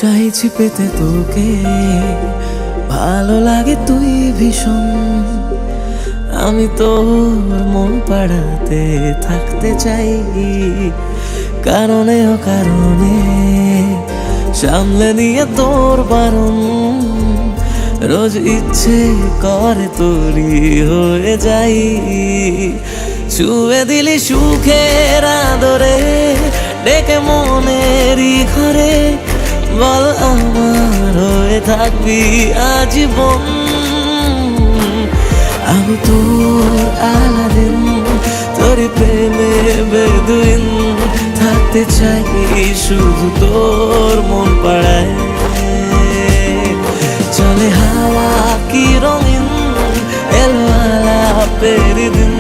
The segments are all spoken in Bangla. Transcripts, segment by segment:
চাইছি পেতে তোকে, ভালো লাগে তুই ভীষণ। আমি তোর মন পাড়াতে থাকতে চাই, কারণে অকারণে সামলে নিয়ে তোর বারণ। রোজ ইচ্ছে করে তোরই হয়ে যাই, ছুঁয়ে দিলি সুখের আদরে, ডেকে মনেরই ঘরে। বল আমার হয়ে থাকবি আজীবন। আমি তোর আলাদিন, তোর প্রেমে বেদুইন, থাকতে চাই শুধু তোর মন পাড়ায়। চলে হাওয়া কি রঙিন, এলো আলাপের দিন,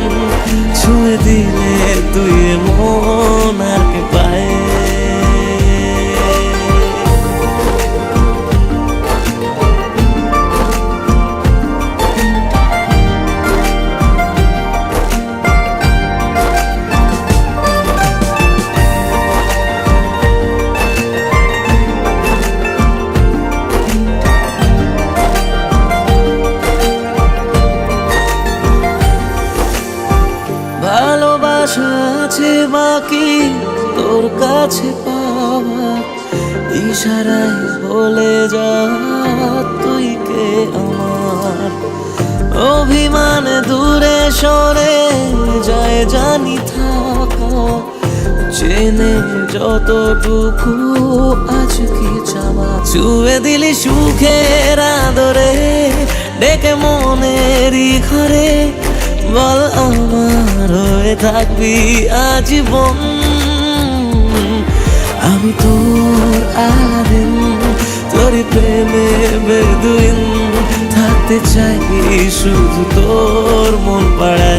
ছুঁয়ে দিলে তুই মন আর কে পায়। ভালোবাসা আছে বাকি তোর কাছে পাওয়া, ইশারায় বলে যা তুই কে আমার। অভিমানে দূরে সরে যায় জানি থাকা, চেনে যতটুকু আজ কি চাওয়া। ছুঁয়ে দিলি সুখের আদরে, ডেকে মনেরই ঘরে। বল আমার হয়ে থাকবি আজীবন। আমি তোর আলাদিন, তোর প্রেমে বেদুইন, থাকতে চাই শুধু তোর মন পাড়ায়।